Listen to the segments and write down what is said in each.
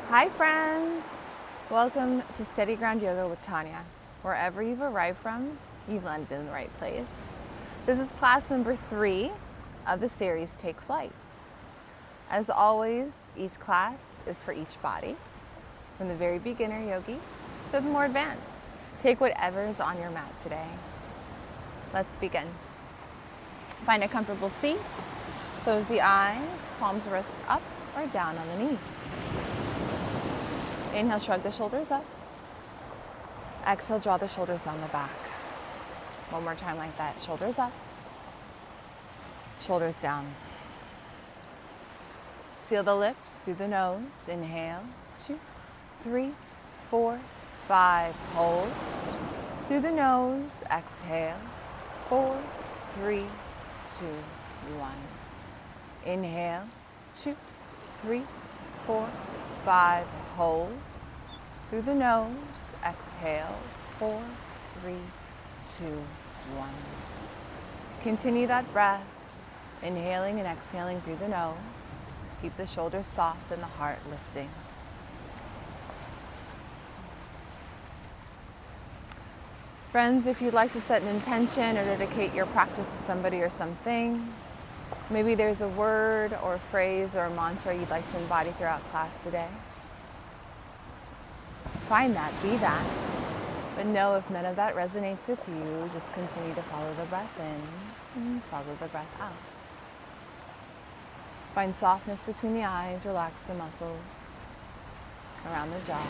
Hi friends! Welcome to Steady Ground Yoga with Tanya. Wherever you've arrived from, you've landed in the right place. This is class number 3 of the series Take Flight. As always, each class is for each body, from the very beginner yogi to the more advanced. Take whatever is on your mat today. Let's begin. Find a comfortable seat, close the eyes, palms rest up or down on the knees. Inhale, shrug the shoulders up. Exhale, draw the shoulders down the back. One more time like that. Shoulders up, shoulders down. Seal the lips through the nose. Inhale, 2, 3, 4, 5. Hold. Through the nose. Exhale, 4, 3, 2, 1. Inhale, 2, 3, 4, 5. Hold. Through the nose. Exhale, 4, 3, 2, 1. Continue that breath, inhaling and exhaling through the nose. Keep the shoulders soft and the heart lifting. Friends, if you'd like to set an intention or dedicate your practice to somebody or something, maybe there's a word or a phrase or a mantra you'd like to embody throughout class today. Find that, be that. But know if none of that resonates with you, just continue to follow the breath in and follow the breath out. Find softness between the eyes, relax the muscles around the jaw.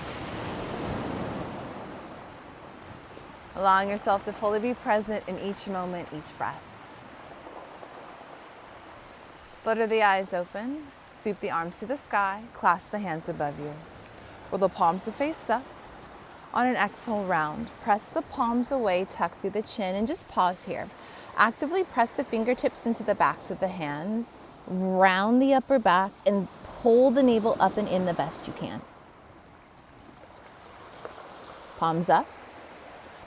Allowing yourself to fully be present in each moment, each breath. Flutter the eyes open, sweep the arms to the sky, clasp the hands above you. Roll the palms to face up. On an exhale, round. Press the palms away, tuck through the chin, and just pause here. Actively press the fingertips into the backs of the hands, round the upper back, and pull the navel up and in the best you can. Palms up.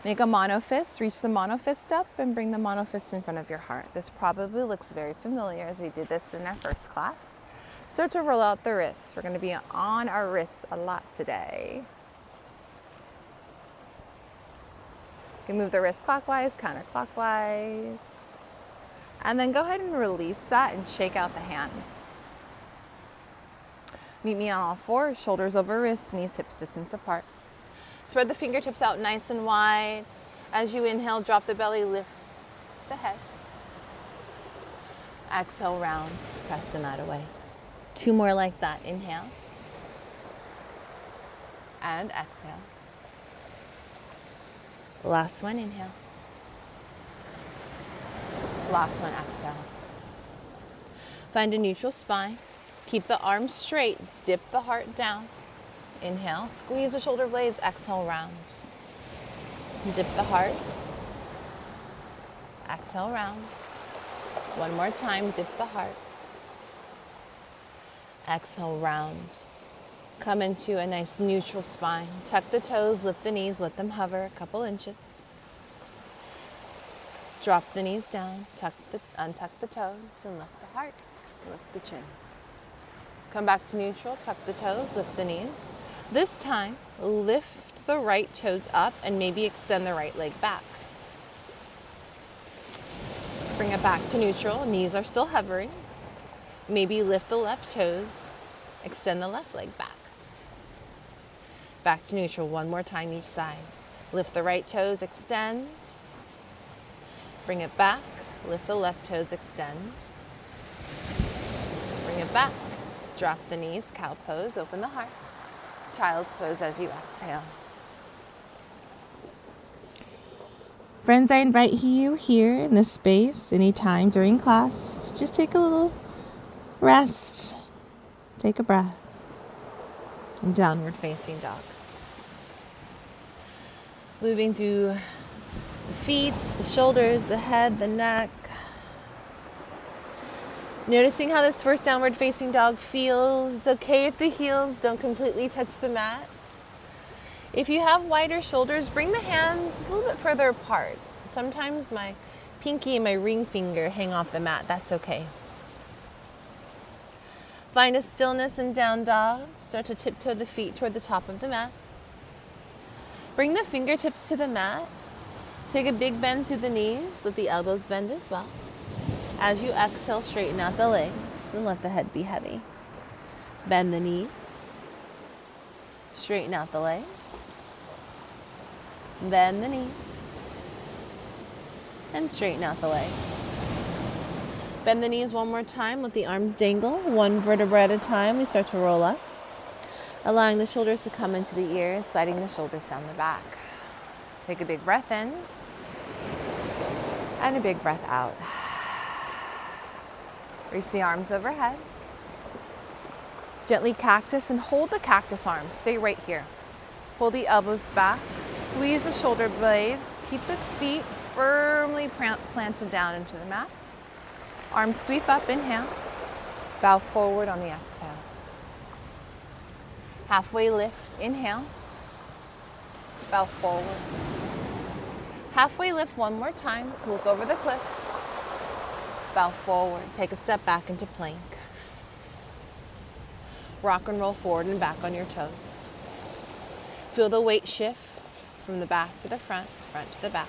Make a monofist. Reach the monofist up and bring the monofist in front of your heart. This probably looks very familiar as we did this in our first class. Start to roll out the wrists. We're going to be on our wrists a lot today. You can move the wrist clockwise, counterclockwise. And then go ahead and release that and shake out the hands. Meet me on all fours, shoulders over wrists, knees, hips distance apart. Spread the fingertips out nice and wide. As you inhale, drop the belly, lift the head. Exhale, round, press the mat away. 2 more like that. Inhale. And exhale. Last one, inhale. Last one, exhale. Find a neutral spine. Keep the arms straight. Dip the heart down. Inhale, squeeze the shoulder blades, exhale, round. Dip the heart. Exhale, round. One more time, dip the heart. Exhale, round. Come into a nice neutral spine. Tuck the toes, lift the knees, let them hover a couple inches. Drop the knees down, untuck the toes, and lift the heart, lift the chin. Come back to neutral, tuck the toes, lift the knees. This time, lift the right toes up and maybe extend the right leg back. Bring it back to neutral, knees are still hovering. Maybe lift the left toes, extend the left leg back. Back to neutral, one more time each side. Lift the right toes, extend. Bring it back, lift the left toes, extend. Bring it back, drop the knees, cow pose, open the heart. Child's pose as you exhale. Friends, I invite you here in this space anytime during class. Just take a little rest. Take a breath. And downward facing dog. Moving through the feet, the shoulders, the head, the neck. Noticing how this first downward facing dog feels. It's okay if the heels don't completely touch the mat. If you have wider shoulders, bring the hands a little bit further apart. Sometimes my pinky and my ring finger hang off the mat. That's okay. Find a stillness in down dog. Start to tiptoe the feet toward the top of the mat. Bring the fingertips to the mat. Take a big bend through the knees. Let the elbows bend as well. As you exhale, straighten out the legs and let the head be heavy. Bend the knees. Straighten out the legs. Bend the knees. And straighten out the legs. Bend the knees one more time. Let the arms dangle. One vertebra at a time. We start to roll up. Allowing the shoulders to come into the ears, sliding the shoulders down the back. Take a big breath in. And a big breath out. Reach the arms overhead. Gently cactus and hold the cactus arms. Stay right here. Pull the elbows back. Squeeze the shoulder blades. Keep the feet firmly planted down into the mat. Arms sweep up, inhale. Bow forward on the exhale. Halfway lift, inhale. Bow forward. Halfway lift one more time. Look over the cliff. Bow forward. Take a step back into plank. Rock and roll forward and back on your toes. Feel the weight shift from the back to the front to the back.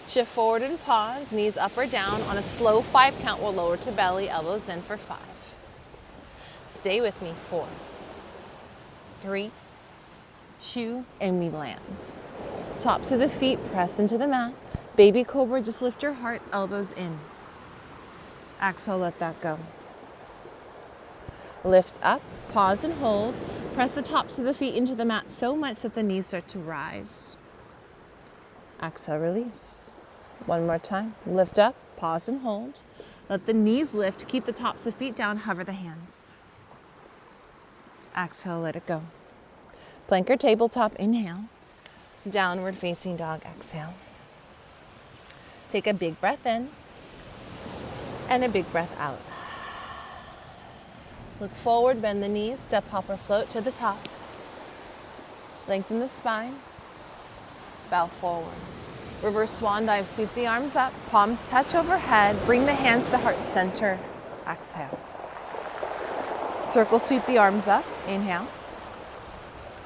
Shift forward and pause, knees up or down. On a slow 5 count, we'll lower to belly, elbows in for 5. Stay with me, 4, 3, 2, and we land. Tops of the feet, press into the mat. Baby cobra, just lift your heart, elbows in. Exhale, let that go. Lift up, pause and hold. Press the tops of the feet into the mat so much that the knees start to rise. Exhale, release. One more time. Lift up, pause and hold. Let the knees lift. Keep the tops of the feet down. Hover the hands. Exhale, let it go. Plank or tabletop, inhale. Downward facing dog, exhale. Take a big breath in and a big breath out. Look forward, bend the knees, step, hop, or float to the top. Lengthen the spine. Bow forward. Reverse swan dive, sweep the arms up, palms touch overhead, bring the hands to heart center, exhale. Circle sweep the arms up, inhale.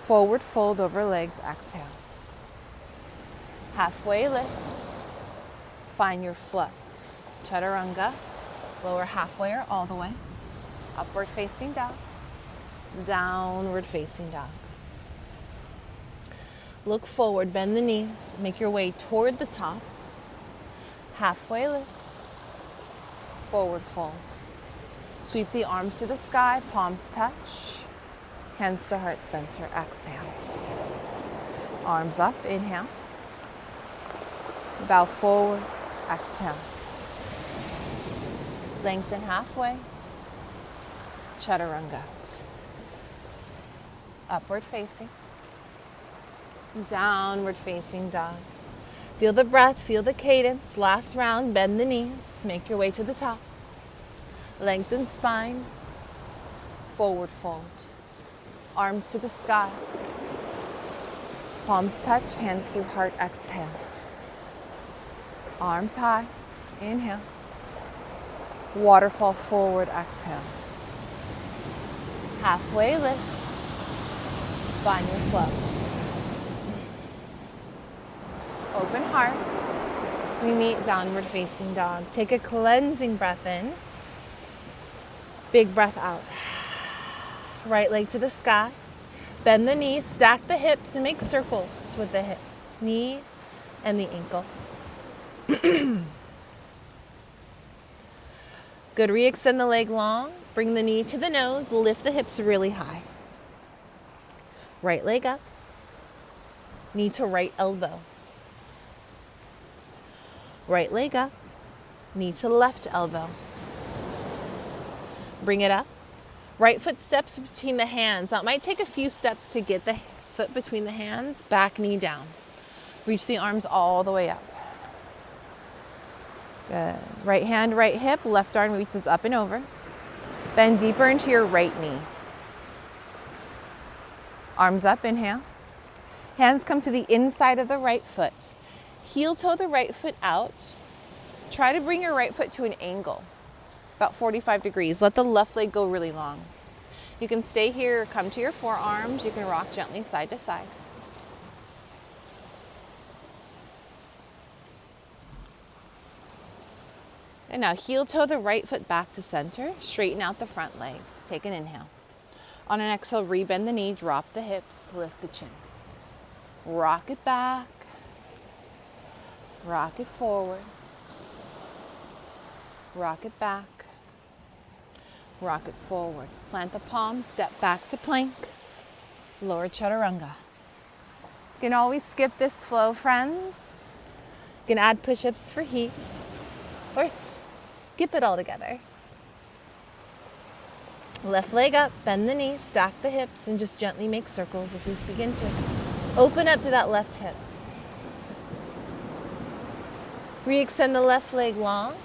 Forward fold over legs, exhale. Halfway lift, find your flow. Chaturanga, lower halfway or all the way. Upward facing dog, downward facing dog. Look forward, bend the knees, make your way toward the top. Halfway lift, forward fold. Sweep the arms to the sky, palms touch, hands to heart center, exhale. Arms up, inhale. Bow forward, exhale. Lengthen halfway, chaturanga. Upward facing. Downward facing dog. Feel the breath, feel the cadence. Last round, bend the knees. Make your way to the top. Lengthen spine. Forward fold. Arms to the sky. Palms touch, hands through heart, exhale. Arms high, inhale. Waterfall forward, exhale. Halfway lift. Find your flow. Open heart. We meet downward facing dog. Take a cleansing breath in. Big breath out. Right leg to the sky. Bend the knees, stack the hips, and make circles with the hip, knee, and the ankle. Good. Re-extend the leg long. Bring the knee to the nose. Lift the hips really high. Right leg up. Knee to right elbow. Right leg up, knee to left elbow. Bring it up. Right foot steps between the hands. Now it might take a few steps to get the foot between the hands. Back knee down. Reach the arms all the way up. Good. Right hand, right hip. Left arm reaches up and over. Bend deeper into your right knee. Arms up, inhale. Hands come to the inside of the right foot. Heel toe the right foot out. Try to bring your right foot to an angle. about 45 degrees. Let the left leg go really long. You can stay here, come to your forearms. You can rock gently side to side. And now heel toe the right foot back to center. Straighten out the front leg. Take an inhale. On an exhale, rebend the knee, drop the hips, lift the chin. Rock it back. Rock it forward. Rock it back. Rock it forward. Plant the palms, step back to plank. Lower chaturanga. You can always skip this flow, friends. You can add push-ups for heat or skip it all together. Left leg up, bend the knee, stack the hips, and just gently make circles as we begin to open up to that left hip. Re-extend the left leg long.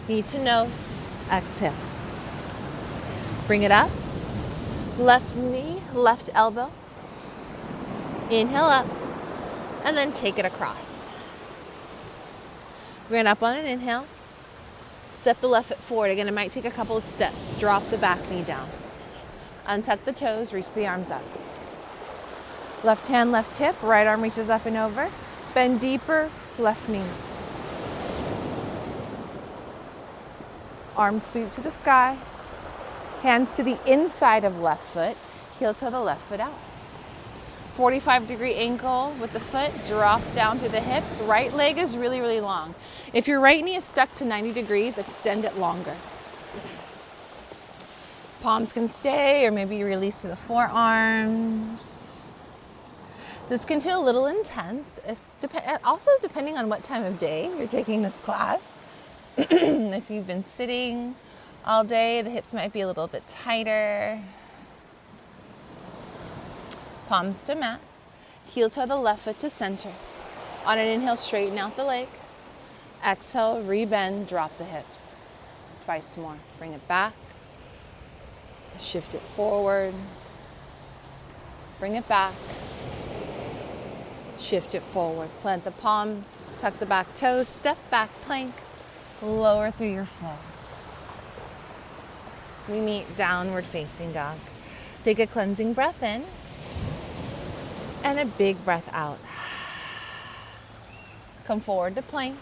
Knee to nose. Exhale. Bring it up. Left knee, left elbow. Inhale up. And then take it across. We're going up on an inhale. Step the left foot forward. Again, it might take a couple of steps. Drop the back knee down. Untuck the toes, reach the arms up. Left hand, left hip, right arm reaches up and over. Bend deeper, left knee. Arms sweep to the sky. Hands to the inside of left foot. Heel toe the left foot out. 45-degree ankle with the foot, drop down to the hips. Right leg is really, really long. If your right knee is stuck to 90 degrees, extend it longer. Palms can stay, or maybe you release to the forearms. This can feel a little intense. It's also depending on what time of day you're taking this class. If you've been sitting all day, the hips might be a little bit tighter. Palms to mat. Heel toe the left foot to center. On an inhale, straighten out the leg. Exhale, rebend, drop the hips. Twice more. Bring it back. Shift it forward. Bring it back. Shift it forward. Plant the palms, tuck the back toes, step back, plank. Lower through your flow. We meet downward facing dog. Take a cleansing breath in. And a big breath out. Come forward to plank.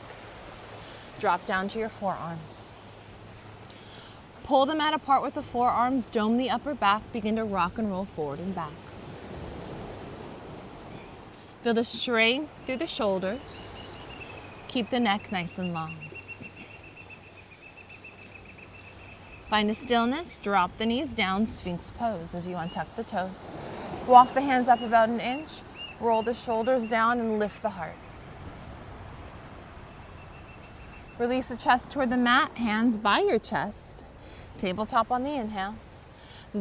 Drop down to your forearms. Pull the mat apart with the forearms, dome the upper back, begin to rock and roll forward and back. Feel the strength through the shoulders. Keep the neck nice and long. Find a stillness, drop the knees down, Sphinx pose as you untuck the toes. Walk the hands up about an inch, roll the shoulders down and lift the heart. Release the chest toward the mat, hands by your chest. Tabletop on the inhale.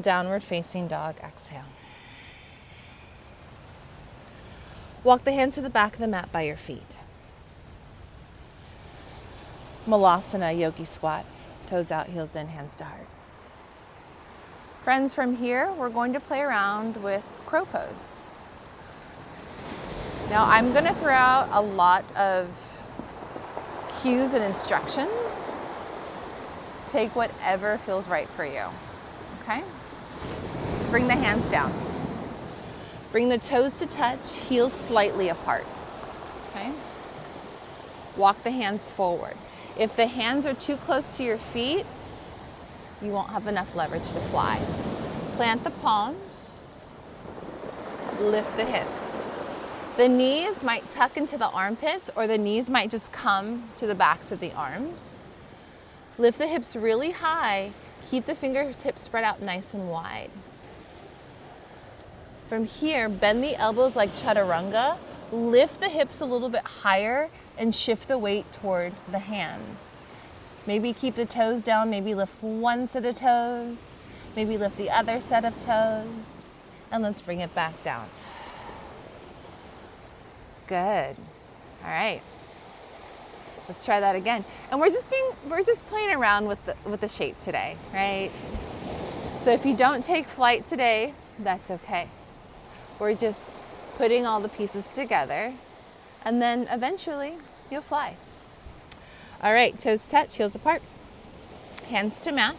Downward facing dog, exhale. Walk the hands to the back of the mat by your feet. Malasana, yogi squat. Toes out, heels in, hands to heart. Friends, from here, we're going to play around with crow pose. Now, I'm going to throw out a lot of cues and instructions. Take whatever feels right for you, okay? Let's bring the hands down. Bring the toes to touch, heels slightly apart, okay? Walk the hands forward. If the hands are too close to your feet, you won't have enough leverage to fly. Plant the palms, lift the hips. The knees might tuck into the armpits, or the knees might just come to the backs of the arms. Lift the hips really high. Keep the fingertips spread out nice and wide. From here, bend the elbows like chaturanga. Lift the hips a little bit higher and shift the weight toward the hands. Maybe keep the toes down, maybe lift one set of toes, maybe lift the other set of toes, and let's bring it back down. Good. All right. Let's try that again. And we're just playing around with the shape today, right? So if you don't take flight today, that's okay. We're just putting all the pieces together, and then eventually you'll fly. All right, toes touch, heels apart. hands to mat.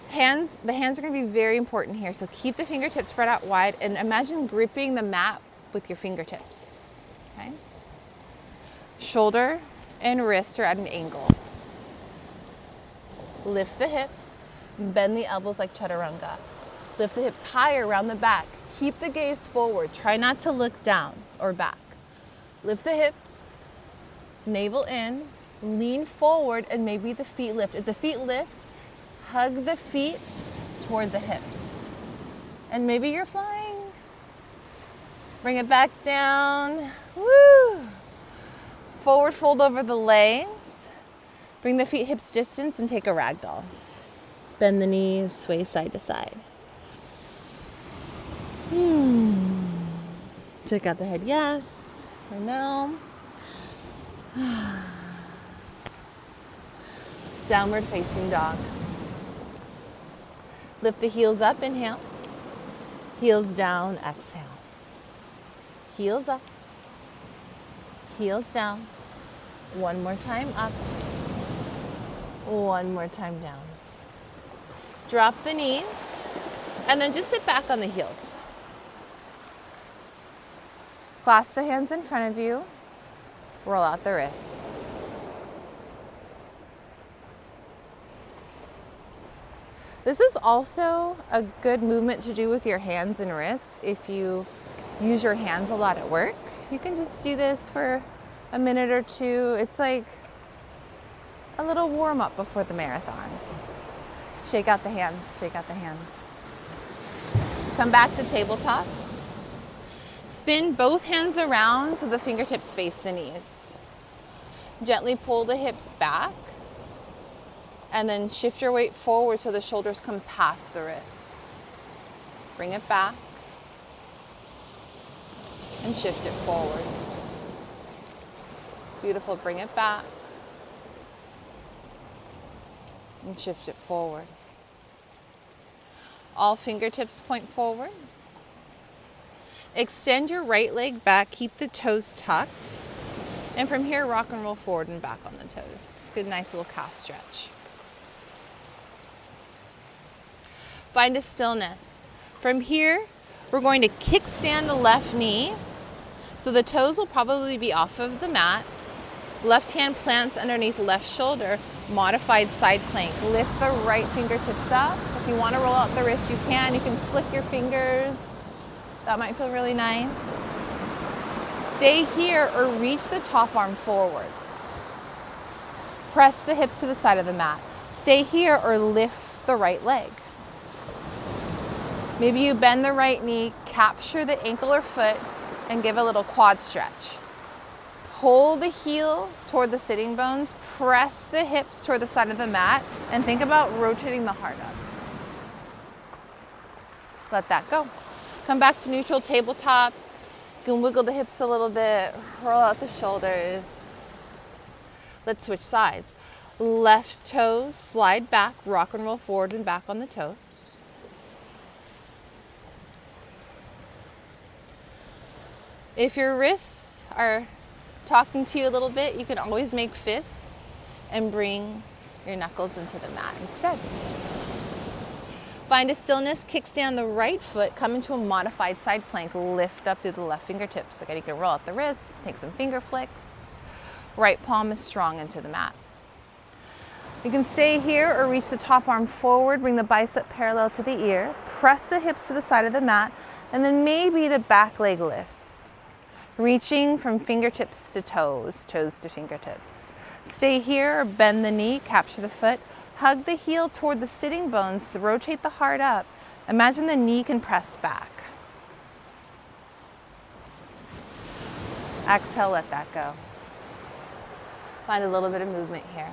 The hands are going to be very important here, so keep the fingertips spread out wide and imagine gripping the mat with your fingertips. Okay? Shoulder and wrist are at an angle. Lift the hips, bend the elbows like chaturanga. Lift the hips higher around the back. Keep the gaze forward. Try not to look down or back. Lift the hips, navel in, lean forward, and maybe the feet lift. If the feet lift, hug the feet toward the hips. And maybe you're flying. Bring it back down. Woo! Forward fold over the legs. Bring the feet hips distance and take a ragdoll. Bend the knees, sway side to side. Check out the head, yes or no. Downward facing dog. Lift the heels up, inhale. Heels down, exhale. Heels up. Heels down. One more time up. One more time down. Drop the knees and then just sit back on the heels. Clasp the hands in front of you. Roll out the wrists. This is also a good movement to do with your hands and wrists if you use your hands a lot at work. You can just do this for a minute or two. It's like a little warm up before the marathon. Shake out the hands, shake out the hands. Come back to tabletop. Spin both hands around so the fingertips face the knees. Gently pull the hips back and then shift your weight forward so the shoulders come past the wrists. Bring it back and shift it forward. Beautiful, bring it back and shift it forward. All fingertips point forward. Extend your right leg back, keep the toes tucked. And from here, rock and roll forward and back on the toes. Good, nice little calf stretch. Find a stillness. From here, we're going to kickstand the left knee. So the toes will probably be off of the mat. Left hand plants underneath left shoulder, modified side plank. Lift the right fingertips up. If you want to roll out the wrist, you can. You can flick your fingers. That might feel really nice. Stay here or reach the top arm forward. Press the hips to the side of the mat. Stay here or lift the right leg. Maybe you bend the right knee, capture the ankle or foot, and give a little quad stretch. Pull the heel toward the sitting bones, press the hips toward the side of the mat, and think about rotating the heart up. Let that go. Come back to neutral tabletop. You can wiggle the hips a little bit, roll out the shoulders. Let's switch sides. Left toes, slide back, rock and roll forward and back on the toes. If your wrists are talking to you a little bit, you can always make fists and bring your knuckles into the mat instead. Find a stillness, kickstand the right foot, come into a modified side plank, lift up through the left fingertips. Again, you can roll out the wrists, take some finger flicks. Right palm is strong into the mat. You can stay here or reach the top arm forward, bring the bicep parallel to the ear, press the hips to the side of the mat, and then maybe the back leg lifts. Reaching from fingertips to toes, toes to fingertips. Stay here or bend the knee, capture the foot. Hug the heel toward the sitting bones to rotate the heart up. Imagine the knee can press back. Exhale, let that go. Find a little bit of movement here.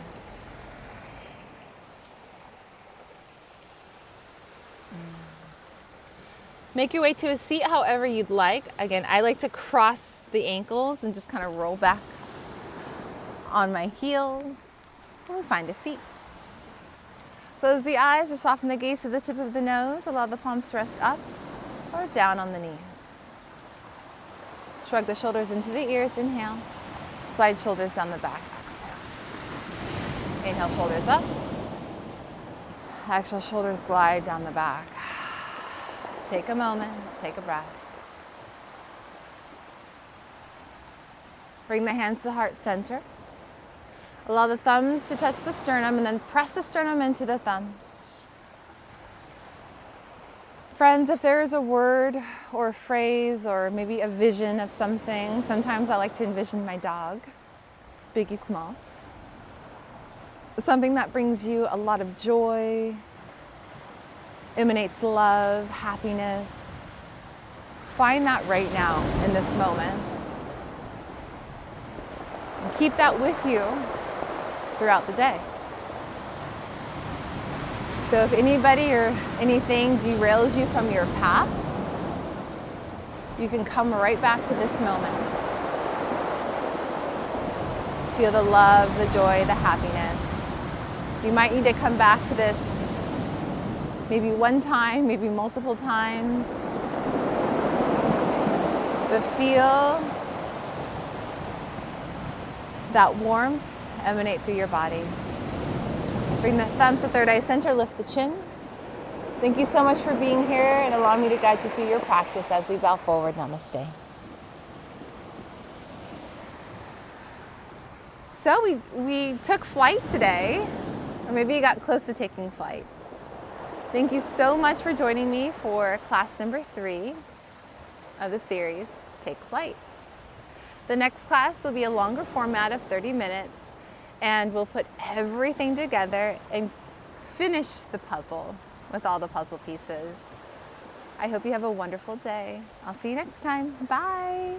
Make your way to a seat however you'd like. Again, I like to cross the ankles and just kind of roll back on my heels. And find a seat. Close the eyes or soften the gaze to the tip of the nose. Allow the palms to rest up or down on the knees. Shrug the shoulders into the ears. Inhale. Slide shoulders down the back. Exhale. Inhale, shoulders up. Exhale, shoulders glide down the back. Take a moment, take a breath. Bring the hands to heart center. Allow the thumbs to touch the sternum and then press the sternum into the thumbs. Friends, if there is a word or a phrase or maybe a vision of something, sometimes I like to envision my dog, Biggie Smalls. Something that brings you a lot of joy, emanates love, happiness. Find that right now in this moment. And keep that with you throughout the day. So if anybody or anything derails you from your path, you can come right back to this moment. Feel the love, the joy, the happiness. You might need to come back to this maybe one time, maybe multiple times. But feel that warmth emanate through your body. Bring the thumbs to third eye center, lift the chin. Thank you so much for being here and allow me to guide you through your practice as we bow forward. Namaste. So we took flight today, or maybe you got close to taking flight. Thank you so much for joining me for class number 3 of the series, Take Flight. The next class will be a longer format of 30 minutes, and we'll put everything together and finish the puzzle with all the puzzle pieces. I hope you have a wonderful day. I'll see you next time. Bye.